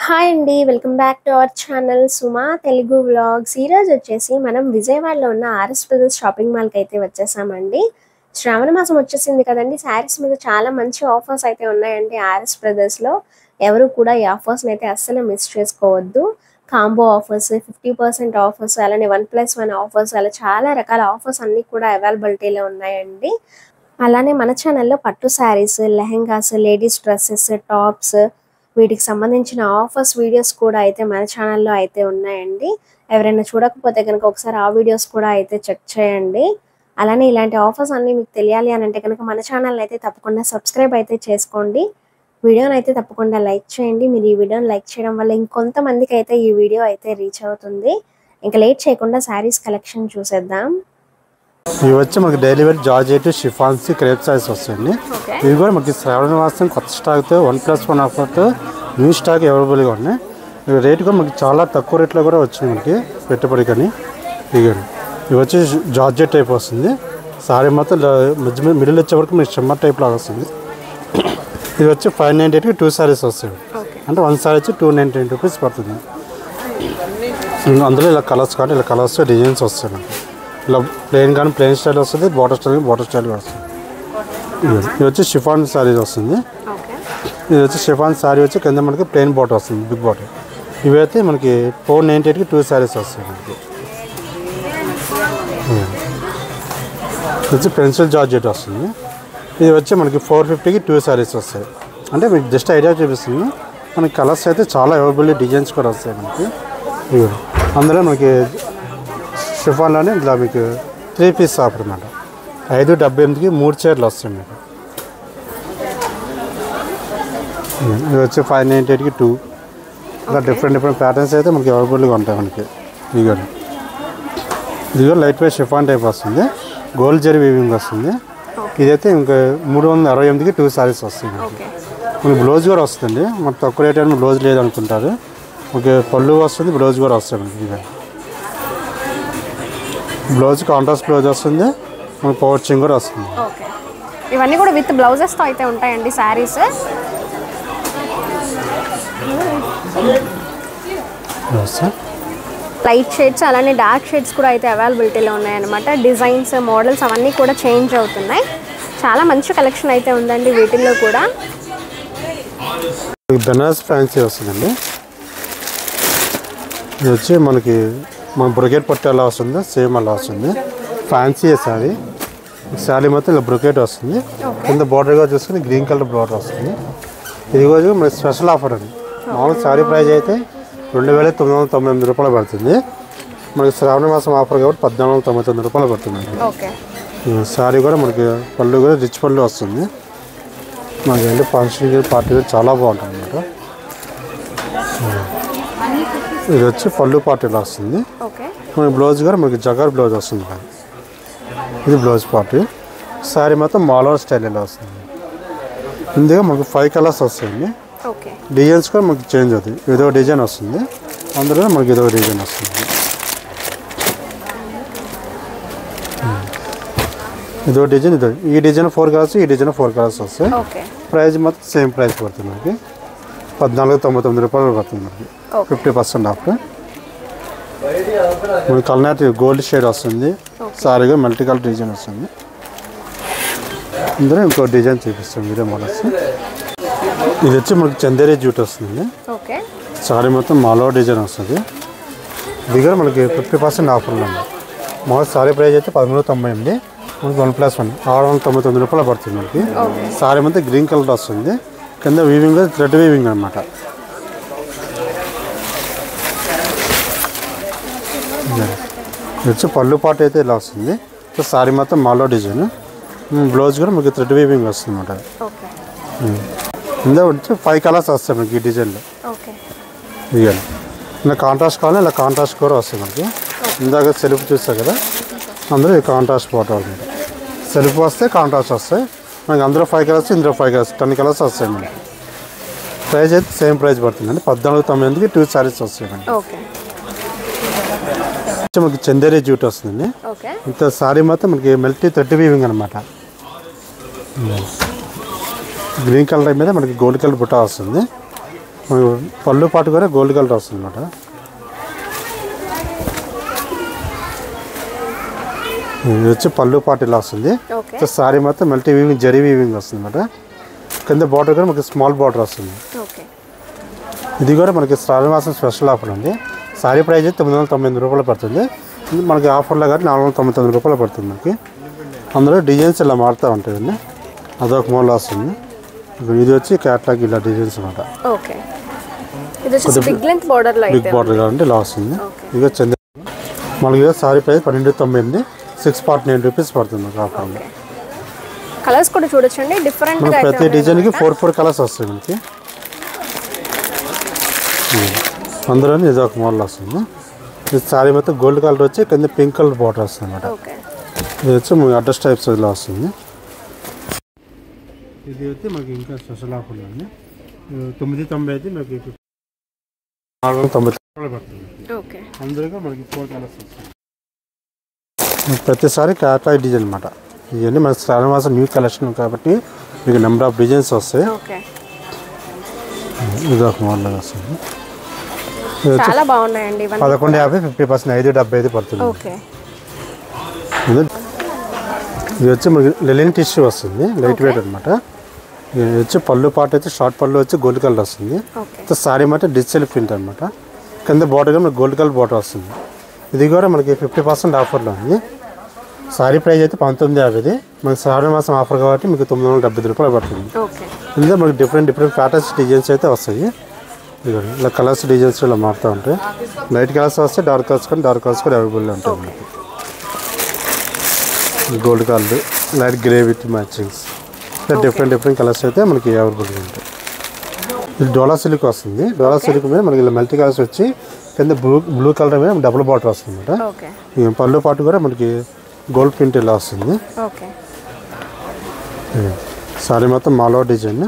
Hi అండి, welcome back to our channel Suma Telugu vlogs. ఈరోజు వచ్చేసి మనం విజయవాడలో ఉన్న ఆర్ఎస్ బ్రదర్స్ షాపింగ్ మాల్కి అయితే వచ్చేసామండి. శ్రావణ మాసం వచ్చేసింది కదండి. శారీస్ మీద చాలా మంచి ఆఫర్స్ అయితే ఉన్నాయండి ఆర్ఎస్ బ్రదర్స్లో. ఎవరు కూడా ఈ ఆఫర్స్ని అయితే అస్సలు మిస్ చేసుకోవద్దు. కాంబో ఆఫర్స్, 50% ఆఫర్స్, అలానే 1+1 ఆఫర్స్, అలా చాలా రకాల ఆఫర్స్ అన్నీ కూడా అవైలబిలిటీలో ఉన్నాయండి. అలానే మన ఛానల్లో పట్టు saris, lehengas, ladies dresses, tops, వీటికి సంబంధించిన ఆఫర్స్ వీడియోస్ కూడా అయితే మన ఛానల్లో అయితే ఉన్నాయండి. ఎవరైనా చూడకపోతే కనుక ఒకసారి ఆ వీడియోస్ కూడా అయితే చెక్ చేయండి. అలానే ఇలాంటి ఆఫర్స్ అన్నీ మీకు తెలియాలి అని అంటే కనుక మన ఛానల్ అయితే తప్పకుండా సబ్స్క్రైబ్ అయితే చేసుకోండి. వీడియోని అయితే తప్పకుండా లైక్ చేయండి. మీరు ఈ వీడియోని లైక్ చేయడం వల్ల ఇంకొంతమందికి అయితే ఈ వీడియో అయితే రీచ్ అవుతుంది. ఇంకా లేట్ చేయకుండా శారీస్ కలెక్షన్ చూసేద్దాం. ఇవి వచ్చి మనకి daily wear georgette, chiffons, crepe saris వస్తాయండి. ఇవి కూడా మనకి శ్రావణ మాసం కొత్త స్టాక్తో 1+1 ఆఫర్తో న్యూ స్టాక్ అవైలబుల్గా ఉన్నాయి. ఇవి రేట్ కూడా మనకి చాలా తక్కువ రేట్లో కూడా వచ్చింది మనకి పెట్టుబడి. కానీ ఇవి వచ్చి జార్జెట్ టైప్ వస్తుంది. సారీ మాత్రం మిడిల్ వచ్చే వరకు మీకు షిమ్మర్ టైప్ లాగా వస్తుంది. ఇది వచ్చి 598కి 2 సారీస్ వస్తాయి. అంటే 1 సారీ వచ్చి 299 రూపీస్ పడుతుంది. అందులో ఇలా కలర్స్ కానీ ఇలా కలర్స్ డిజైన్స్ వస్తాయి మనకి. ఇలా ప్లెయిన్ కానీ ప్లెయిన్ స్టైల్ వస్తుంది, బార్డర్ స్టైల్ బార్డర్ స్టైల్ వస్తుంది. ఇది వచ్చి షిఫాన్ సారీ వస్తుంది. ఇది వచ్చి షిఫాన్ సారీ వచ్చి కింద మనకి ప్లెయిన్ బార్డర్ వస్తుంది, బిగ్ బార్డర్. ఇవైతే మనకి 498కి 2 సారీస్ వస్తాయి మనకి. ఇది వచ్చి పెన్సిల్ జార్జెట్ వస్తుంది. ఇది వచ్చి మనకి 450కి 2 సారీస్ వస్తాయి. అంటే మీకు జస్ట్ ఐడియా చూపిస్తుంది. మనకి కలర్స్ అయితే చాలా అవైలబుల్, డిజైన్స్ కూడా వస్తాయి మనకి. అందులో మనకి షిఫాన్లోనే ఇలా మీకు 3 పీస్ ఆఫర్ అన్నమాట. 578కి 3 చీరలు వస్తాయి మీకు. ఇది వచ్చి 598కి 2. ఇలా డిఫరెంట్ ప్యాటర్న్స్ అయితే మనకి అవైలబుల్గా ఉంటాయి మనకి. ఇదిగో లైట్ వెయిట్ షిఫాన్ టైప్ వస్తుంది, గోల్డ్ జరీ వీవింగ్ వస్తుంది. ఇదైతే ఇంకా 368కి 2 సారీస్ వస్తాయి మనకి. మనకి బ్లౌజ్ కూడా వస్తుంది. మనకు తక్కువ రేట్ అని బ్లౌజ్ లేదనుకుంటారు. ఓకే, పళ్ళు వస్తుంది, బ్లౌజ్ కూడా వస్తుంది మనకి. బ్లౌజ్ కాంట్రాస్ట్ బ్లౌజ్ వస్తుంది, మనకి పౌచింగ్ కూడా వస్తుంది. ఇవన్నీ కూడా విత్ బ్లౌజెస్తో అయితే ఉంటాయండి శారీస్. లైట్ షేడ్స్ అలానే డార్క్ షేడ్స్ కూడా అయితే అవైలబిలిటీలో ఉన్నాయన్నమాట. డిజైన్స్, మోడల్స్ అవన్నీ కూడా చేంజ్ అవుతున్నాయి. చాలా మంచి కలెక్షన్ అయితే ఉందండి వీటిల్లో కూడా. బెనారస్ ఫ్యాన్సీ వస్తుందండి. ఇది వచ్చి మనకి మన బ్రొకెట్ పట్టు ఎలా వస్తుందో సేమ్ అలా వస్తుంది. ఫ్యాన్సీ శారీ. శారీ మొత్తం ఇలా బ్రొకెట్ వస్తుంది. కింద బార్డర్గా చూసుకుని గ్రీన్ కలర్ బార్డర్ వస్తుంది. ఇది కూడా మనకి స్పెషల్ ఆఫర్ అండి. మామూలు శారీ ప్రైస్ అయితే 2998 రూపాయలు పడుతుంది. మనకి శ్రావణ మాసం ఆఫర్ కాబట్టి 1499 రూపాయలు పడుతుంది. శారీ కూడా మనకి పళ్ళు కూడా రిచ్ పళ్ళు వస్తుంది. మనకి అంటే ఫంక్షన్ పార్టీ చాలా బాగుంటుంది అన్నమాట. ఇది వచ్చి పళ్ళు పార్ట్ ఇలా వస్తుంది. మనకి బ్లౌజ్ కూడా మనకి జగార్ బ్లౌజ్ వస్తుంది. ఇది బ్లౌజ్ పార్ట్. శారీ మొత్తం మాలవర్ స్టైల్ ఇలా వస్తుంది. ఇందులో మనకి 5 కలర్స్ వస్తాయండి. డిజైన్స్ కూడా మనకి చేంజ్ అవుతాయి. ఇదో డిజైన్ వస్తుంది, అందులో మనకి ఇదో డిజైన్ వస్తుంది. ఇదో డిజైన్, ఇదో ఈ డిజైన్ 4 కలర్స్, ఈ డిజైన్ 4 కలర్స్ వస్తాయి. ప్రైస్ మొత్తం సేమ్ ప్రైస్ పడుతుంది మనకి. 1499 రూపాయలు పడుతుంది మనకి. 50% ఆఫ్. మనకి కల్నాటి గోల్డ్ షేడ్ వస్తుంది. సారీగా మల్టీ కలర్ డిజైన్ వస్తుంది. ఇందులో ఇంకో డిజైన్ చూపిస్తుంది వీడియో మోడల్స్. ఇది వచ్చి మనకి చందేరి జూట్ వస్తుంది. సారీ మొత్తం మాలో డిజైన్ వస్తుంది. ఇది కూడా మనకి 50% ఆఫర్లు ఉంది. మామూలు సారీ ప్రైస్ అయితే 1398, మనకి 1+1 699 రూపాయలు పడుతుంది మనకి. సారీ మొత్తం గ్రీన్ కలర్ వస్తుంది. కింద వీవింగ్ థ్రెడ్ వీవింగ్ అనమాట. ఇది వచ్చి పళ్ళు పాటు అయితే ఇలా వస్తుంది. సారీ మొత్తం మాలో డిజైన్. బ్లౌజ్ కూడా మనకి థ్రెడ్ వీవింగ్ వస్తుంది అనమాట. ఇందులో వచ్చి 5 కలర్స్ వస్తాయి మనకి ఈ డిజైన్లో. ఇవ్వాలి ఇలా కాంట్రాస్ట్ కావాలి, ఇలా కాంట్రాస్ట్ కూడా వస్తుంది మనకి. ఇందాక సెల్ఫ్ చూస్తాయి కదా, అందులో ఈ కాంట్రాస్ట్ ఫోటో అనమాట. సెల్ఫ్ వస్తే కాంట్రాస్ట్ వస్తాయి మనకి. అందులో 5 కలర్స్, ఇందులో 5 కలర్స్, 10 కలర్స్ వస్తాయి మనకి. ప్రైస్ అయితే సేమ్ ప్రైస్ పడుతుందండి. 1498కి 2 సారీస్ వస్తాయి మనకి. మనకి చందేరి జూట్ వస్తుందండి. ఇంత సారీ మొత్తం మనకి మల్టీ థ్రెడ్ వీవింగ్ అనమాట. గ్రీన్ కలర్ మీద మనకి గోల్డ్ కలర్ బుట్ట వస్తుంది. పళ్ళు పాటు కూడా గోల్డ్ కలర్ వస్తుంది అన్నమాట. ఇది వచ్చి పళ్ళు పాటు ఇలా వస్తుంది. సారీ మొత్తం మల్టీ వీవింగ్ జరీ వీవింగ్ వస్తుంది అన్నమాట. కింద బార్డర్ కూడా మనకి స్మాల్ బార్డర్ వస్తుంది. ఇది కూడా మనకి శ్రావణ మాసం స్పెషల్ ఆఫర్ ఉంది. సారీ ప్రైస్ 998 రూపాయలు పడుతుంది. మనకి ఆఫర్లో కానీ 499 రూపాయలు పడుతుంది మనకి. అందులో డిజైన్స్ ఇలా మారుతూ ఉంటాయండి. అదొక మోడల్ వస్తుంది. ఇది వచ్చి క్యాట్లాగ్ ఇలా డిజైన్స్ అనమాట. బిగ్ బార్డర్ కాబట్టి ఇలా వస్తుంది. ఇక చంద్ర మనకి సారీ ప్రైస్ 1298 649 రూపీస్ పడుతుంది ఆఫర్లో. కలర్స్ కూడా చూడొచ్చండి. డిఫరెంట్ ప్రతి డిజైన్కి 4 కలర్స్ వస్తాయి మనకి. అందులో ఇది ఒక మోడల్ వస్తుంది. ఇది సారీ మొత్తం గోల్డ్ కలర్ వచ్చి కింద పింక్ కలర్ బార్డర్ వస్తుంది అనమాట. ఇది వచ్చి అడ్రస్ టైప్స్ ఇలా వస్తుంది. ఇది వచ్చి మనకి ఇంకా స్పెషల్ ఆఫర్లు అండి. 990 అయితే మనకి 490 పడుతుంది. అందులో మనకి 4 కలర్స్ వస్తాయి. ప్రతిసారి క్యాట్లాగ్ డిజైన్ అనమాట. ఇవన్నీ మన శ్రావణ మాసం న్యూ కలెక్షన్ కాబట్టి మీకు నెంబర్ ఆఫ్ డిజైన్స్ వస్తాయి. ఇది ఒక మోడల్ వస్తుంది. చాలా బాగున్నాయండి. 1150 50% 575 పడుతుంది. ఇది వచ్చి మనకి లెలిన్ టిష్యూ వస్తుంది. లైట్ వెయిట్ అనమాట. ఇది వచ్చి పళ్ళు పాటు వచ్చి షార్ట్ పళ్ళు వచ్చి గోల్డ్ కలర్ వస్తుంది. సారీ మొత్తం డిజిటల్ ప్రింట్ అనమాట. కింద బార్డర్ మనకి గోల్డ్ కలర్ బార్డర్ వస్తుంది. ఇది కూడా మనకి 50% ఆఫర్లో ఉంది. సారీ ప్రైస్ అయితే 1950. మనకి శ్రావణ మాసం ఆఫర్ కాబట్టి మీకు 970 రూపాయలు పడుతుంది. ఇందులో మనకి డిఫరెంట్ ప్యాటర్న్స్ డిజైన్స్ అయితే వస్తాయి. ఇలా కలర్స్ డిజైన్స్ ఇలా మారుతూ ఉంటాయి. లైట్ కలర్స్ వస్తాయి, డార్క్ కలర్స్ కానీ డార్క్ కలర్స్ కూడా అవైలబుల్ ఉంటాయి మనకి. Gold colour, light grey with matchings ఇలా డిఫరెంట్ కలర్స్ అయితే మనకి అవైలబుల్గా ఉంటాయి. ఇది డోలా సిల్క్ వస్తుంది. డోలా సిల్క్ మీద మనకి ఇలా మల్టీ కలర్స్ వచ్చి కింద బ్లూ కలర్ మీద డబుల్ బార్డర్ వస్తుంది అనమాట. పళ్ళు పాటు కూడా మనకి గోల్డ్ ప్రింట్ ఇలా వస్తుంది. సారీ మొత్తం మాలో డిజైన్.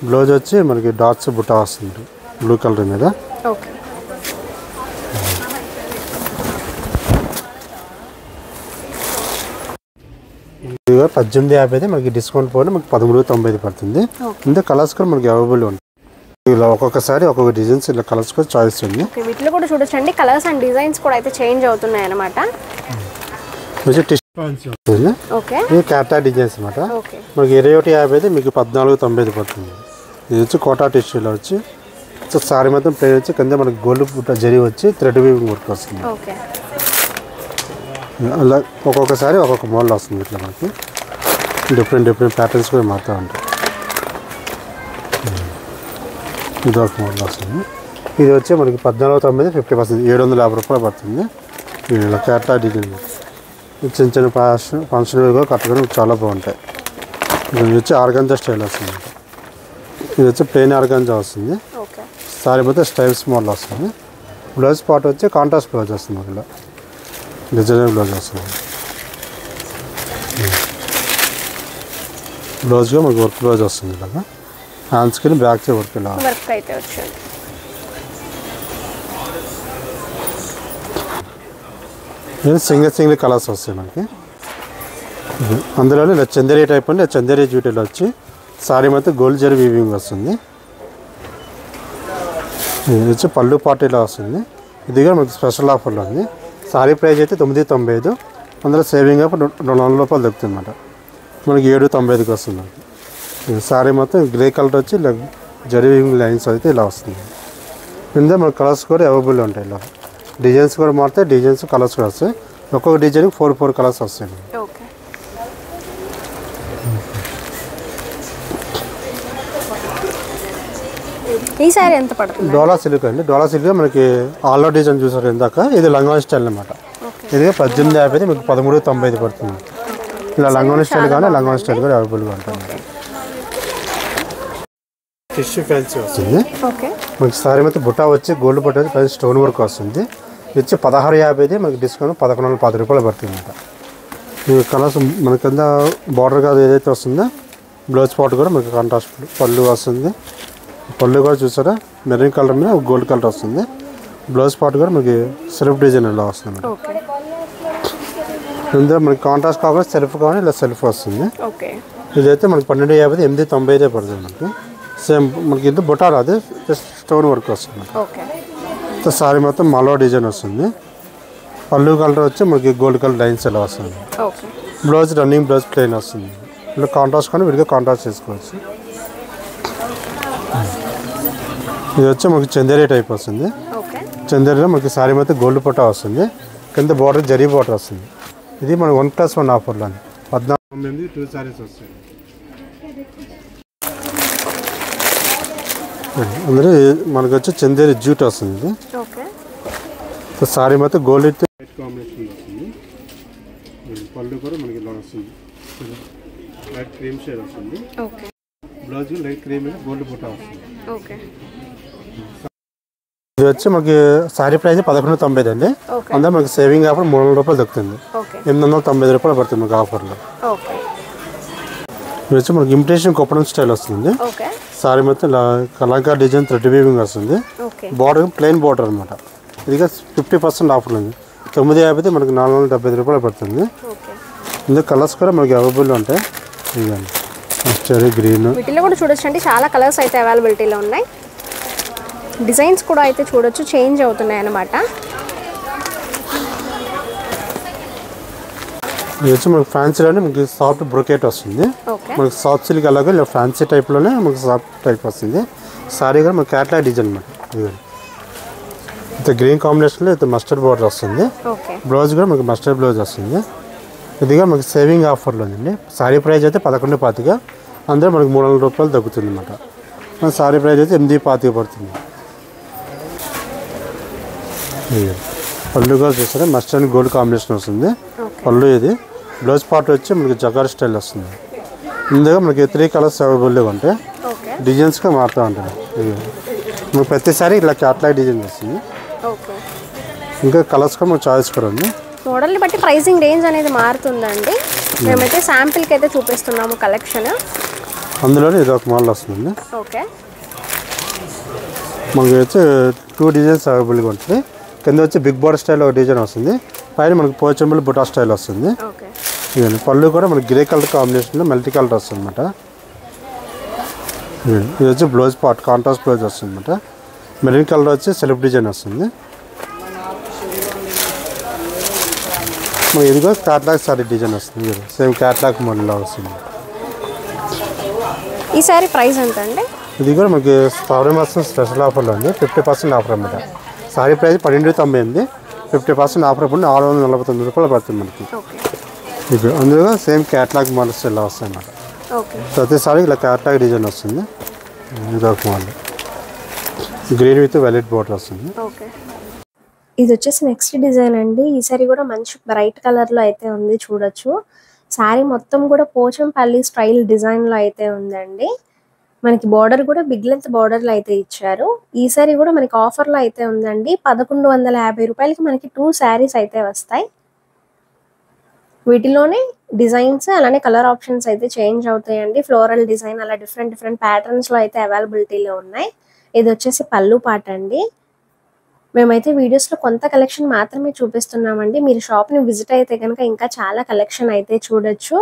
బ్లౌజ్ వచ్చి మనకి డాట్స్ బుట్ట వస్తుంది బ్లూ కలర్ మీద. ఇది 1850 అయితే మనకి డిస్కౌంట్ పోయిన మనకి 1390 పడుతుంది. ఇంత కలర్స్ కూడా మనకి అవైలబుల్ ఉంటాయి. ఇలా ఒక్కొక్కసారి ఒక్కొక్క డిజైన్స్ ఇలా కలర్స్ కూడా చాయిస్ ఉంది. వీటిలో కూడా చూడొచ్చండి. కలర్స్ అండ్ డిజైన్స్ కూడా అయితే చేంజ్ అవుతున్నాయి అన్నమాట. ఇది క్యాట్లాగ్ డిజైన్స్ అనమాట. మనకి 2150 అయితే మీకు 1490 పడుతుంది. ఇది వచ్చి కోటా టిష్యూలో వచ్చి సారీ మొత్తం ప్లేన్ వచ్చి కింద మనకి గోల్డ్ బుట్ట జరీ వచ్చి థ్రెడ్ వీవింగ్ వర్క్ వస్తుంది. అలా ఒక్కొక్కసారి ఒక్కొక్క మోడల్ వస్తుంది. ఇట్లా మనకి డిఫరెంట్ ప్యాటర్న్స్ కూడా మారుతూ ఉంటాయి. ఇది ఒక మోడల్ వస్తుంది. ఇది వచ్చి మనకి 1490 50% 750 రూపాయలు పడుతుంది. ఇలా క్యాట్లాగ్ డిజైన్ చిన్న ఫంక్షన్ కూడా కట్టుకొని చాలా బాగుంటాయి. ఇది వచ్చి ఆర్గాంజా స్టైల్ వస్తుంది. ఇది వచ్చి ప్లెయిన్ ఆర్గాంజా వస్తుంది. సారీ మొత్తం స్టైల్స్ మోడల్ వస్తుంది. బ్లౌజ్ పార్ట్ వచ్చి కాంట్రాస్ట్ బ్లౌజ్ వస్తుంది. ఇలా డిజైనర్ బ్లౌజ్ వస్తుంది. బ్లౌజ్గా మనకి వర్క్ బ్లౌజ్ వస్తుంది. ఇలాగా హ్యాండ్స్కి బ్యాక్ వర్క్ ఇలా అయితే వచ్చింది. సింగిల్ కలర్స్ వస్తాయి మనకి. అందులో ఇలా చందేరి టైప్ అండి. చందేరి జ్యూటీలో వచ్చి సారీ మొత్తం గోల్డ్ జరీ వీవింగ్ వస్తుంది. ఇది వచ్చి పళ్ళు పాటు ఇలా వస్తుంది. ఇది కూడా మనకి స్పెషల్ ఆఫర్లో ఉంది. సారీ ప్రైస్ అయితే 995. అందులో సేవింగ్ అప్ 200 రూపాయలు దొరుకుతుంది అన్నమాట. మనకి 795కి వస్తుంది మనకి. సారీ మొత్తం గ్రే కలర్ వచ్చి ఇలా జరీ వీవింగ్ లైన్స్ అయితే ఇలా వస్తుంది. ఇందులో మనకి కలర్స్ కూడా అవైలబుల్ ఉంటాయి. ఇలా డిజైన్స్ కూడా మారుతాయి. డిజైన్స్ కలర్స్ కూడా వస్తాయి. ఒక్కొక్క డిజైన్కి 4 కలర్స్ వస్తాయి. ఈ సారీ ఎంత పడుతుంది? డోలా సిల్క్ అండి. డోలా సిల్క్ మనకి ఆల్ ఓవర్ డిజైన్ చూసారు ఇందాక. ఇది లంగావని స్టైల్ అనమాట. ఇది 1850 మీకు 1390 పడుతుంది. ఇలా లంగావని స్టైల్ కానీ లంగావని స్టైల్ కూడా అవైలబుల్గా ఉంటుంది. టిష్యూ ఫ్యాన్సీ వస్తుంది. మనకి సారీ మొత్తం బుట్టా వచ్చి గోల్డ్ బుట్ట వచ్చి పైన స్టోన్ వర్క్ వస్తుంది. ఇది వచ్చి 1650 మనకి డిస్కౌంట్ 1110 రూపాయలు పడుతుంది అనమాట. ఈ కలర్స్ మన కింద బార్డర్ కాదు ఏదైతే వస్తుందో బ్లౌజ్ పార్ట్ కూడా మనకి కాంట్రాస్ట్ పళ్ళు వస్తుంది. పళ్ళు కూడా చూసారా మెరూన్ కలర్ మీద గోల్డ్ కలర్ వస్తుంది. బ్లౌజ్ పార్ట్ కూడా మనకి సెల్ఫ్ డిజైన్ ఇలా వస్తుంది. ఇందులో మనకి కాంట్రాస్ట్ కావాలి సెల్ఫ్ కావాలి ఇలా సెల్ఫ్ వస్తుంది. ఇదైతే మనకి 1250 895 పడుతుంది మనకి. సేమ్ మనకి ఇది బుటా రాదు, జస్ట్ స్టోన్ వర్క్ వస్తుంది. ఓకే. సారీ మొత్తం మల్వా డిజైన్ వస్తుంది. పళ్ళు కలర్ వచ్చి మనకి గోల్డ్ కలర్ లైన్స్ ఎలా వస్తుంది. Okay. Blouse running blouse plain వస్తుంది. ఇలా కాంట్రాస్ట్ కానీ విడిగా కాంట్రాస్ట్ చేసుకోవచ్చు. ఇది వచ్చి మనకి చందేరి టైప్ వస్తుంది. చందేరిలో మనకి సారీ మొత్తం గోల్డ్ పొట్టా వస్తుంది. కింద బార్డర్ జరీ బార్డర్ వస్తుంది. ఇది మనకి 1+1 ఆఫర్లో 14 2 సారీస్ వస్తాయి. అందరూ మనకు వచ్చి చందేరి జూట్ వస్తుంది. ఇది సారీ మొత్తం గోల్డ్ విత్ వైట్ కాంబినేషన్ వస్తుంది. పళ్ళు కూడా మనకి ఇలా వస్తుంది. లైట్ క్రీమ్ షేడ్ వస్తుంది. బ్లౌజ్ లైట్ క్రీమ్ గోల్డ్ బుట్ట వస్తుంది. ఇది వచ్చి మనకి సారీ ప్రైస్ 1190 అండి. అందులో మనకి సేవింగ్ ఆఫర్ 300 రూపాయలు దొరుకుతుంది. 895 రూపాయలు పడుతుంది మనకి ఆఫర్లో. ఇది వచ్చి మనకి ఇమిటేషన్ కొప్పడం స్టైల్ వస్తుంది. సారీ మొత్తం కలంకారీ డిజైన్ థ్రెడ్ వీవింగ్ వస్తుంది. బార్డర్ ప్లెయిన్ బార్డర్ అనమాట. ఇది 50% ఆఫర్లు ఉంది. 950 మనకి 475 రూపాయలు పడుతుంది. ఇందులో కలర్స్ కూడా మనకి అవైలబుల్ ఉంటాయి. ఇదండి మస్టర్డ్ గ్రీన్, వీటిలో కూడా చూడొచ్చు అండి. చాలా కలర్స్ అయితే అవైలబిలిటీలో ఉన్నాయి. డిజైన్స్ కూడా అయితే చూడొచ్చు, చేంజ్ అవుతున్నాయి అన్నమాట. ఇది వచ్చి మనకి ఫ్యాన్సీలోనే మనకి సాఫ్ట్ బ్రొకేట్ వస్తుంది. మనకి సాఫ్ట్ సిల్క్ అలాగే ఇలా ఫ్యాన్సీ టైప్లోనే మనకి సాఫ్ట్ టైప్ వస్తుంది. సారీ కూడా మనకి క్యాట్లాగ్ డిజైన్ అనమాట. ఇదిగోండి ఇంత గ్రీన్ కాంబినేషన్లో ఇంత మస్టర్డ్ బార్డర్ వస్తుంది. బ్లౌజ్ కూడా మనకి మస్టర్డ్ బ్లౌజ్ వస్తుంది. ఇదిగా మనకి సేవింగ్ ఆఫర్లో ఉందండి. సారీ ప్రైస్ అయితే 11.25, అందులో మనకి 300 రూపాయలు తగ్గుతుంది అనమాట. మన సారీ ప్రైస్ అయితే 8.25 పడుతుంది. పళ్ళు కూడా చూసారా మస్టర్డ్ గోల్డ్ కాంబినేషన్ వస్తుంది. పళ్ళు ఇది బ్లౌజ్ పార్ట్ వచ్చి మనకి జగార్ స్టైల్ వస్తుంది. ఇందులో మనకి 3 కలర్స్ అవైలబుల్గా ఉంటాయి. డిజైన్స్గా మారుతూ ఉంటాయి. మనకి ప్రతిసారి ఇలా క్యాట్లాగ్ డిజైన్ వస్తుంది. ఇంకా కలర్స్ కూడా మనకి చాయిస్ కూడా ఉంది. మోడల్ని బట్టి ప్రైసింగ్ రేంజ్ అనేది మారుతుందండి. మేమైతే శాంపిల్కి అయితే చూపిస్తున్నాము కలెక్షన్. అందులోనే ఇది ఒక మోడల్ వస్తుంది. ఓకే. మనకి వచ్చి 2 డిజైన్స్ అవైలబుల్గా ఉంటుంది. కింద వచ్చి బిగ్ బార్డర్ స్టైల్ ఒక డిజైన్ వస్తుంది. పైన మనకి పోచంబుల్ బుటా స్టైల్ వస్తుంది. ఇదండి పళ్ళు కూడా మనకి గ్రే కలర్ కాంబినేషన్లో మల్టీ కలర్ వస్తుంది అనమాట. ఇది వచ్చి బ్లౌజ్ పార్ట్ కాంట్రాస్ట్ బ్లౌజ్ వస్తుంది అనమాట. మెరూన్ కలర్ వచ్చి సెల్ఫ్ డిజైన్ వస్తుంది. ఇది కూడా క్యాట్లాగ్ సారీ డిజైన్ వస్తుంది. సేమ్ క్యాట్లాగ్ మోడల్లో వస్తుంది. ఈ సారీ ప్రైస్ ఎంత అండి? ఇది కూడా మనకి శ్రావణ మాసం స్పెషల్ ఆఫర్లో ఉంది. 50% ఆఫర్ అనమాట. సారీ ప్రైస్ 1298, 50% ఆఫర్ అప్పుడు 649 రూపాయలు పడుతుంది మనకి. ఇది అందులో సేమ్ క్యాట్లాగ్ మోడల్స్ ఇలా వస్తాయి అన్నమాట. ప్రతిసారి ఇలా క్యాట్లాగ్ డిజైన్ వస్తుంది. ఇది ఒక model green with violet border వస్తుంది. ఇది వచ్చేసి నెక్స్ట్ డిజైన్ అండి. ఈ సారీ కూడా మంచి బ్రైట్ కలర్లో అయితే ఉంది, చూడొచ్చు. సారీ మొత్తం కూడా పోచంపల్లి స్టైల్ డిజైన్లో అయితే ఉందండి. మనకి బార్డర్ కూడా బిగ్ లెంత్ బార్డర్లో అయితే ఇచ్చారు. ఈ సారీ కూడా మనకి ఆఫర్లో అయితే ఉందండి. 1150 రూపాయలకి మనకి 2 శారీస్ అయితే వస్తాయి. వీటిలోనే డిజైన్స్ అలానే కలర్ ఆప్షన్స్ అయితే చేంజ్ అవుతాయండి. ఫ్లోరల్ డిజైన్ అలా డిఫరెంట్ ప్యాటర్న్స్లో అయితే అవైలబిలిటీలో ఉన్నాయి. ఇది వచ్చేసి పళ్ళు పాట అండి. మేమైతే వీడియోస్లో కొంత కలెక్షన్ మాత్రమే చూపిస్తున్నామండి. మీరు షాప్ని విజిట్ అయితే కనుక ఇంకా చాలా కలెక్షన్ అయితే చూడొచ్చు.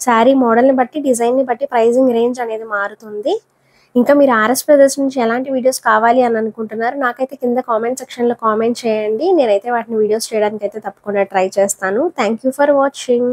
శారీ మోడల్ని బట్టి డిజైన్ని బట్టి ప్రైజింగ్ రేంజ్ అనేది మారుతుంది. ఇంకా మీరు ఆర్ఎస్ బ్రదర్స్ నుంచి ఎలాంటి వీడియోస్ కావాలి అని అనుకుంటున్నారు నాకైతే కింద కామెంట్ సెక్షన్లో కామెంట్ చేయండి. నేనైతే వాటిని వీడియోస్ చేయడానికి అయితే తప్పకుండా ట్రై చేస్తాను. Thank you for watching.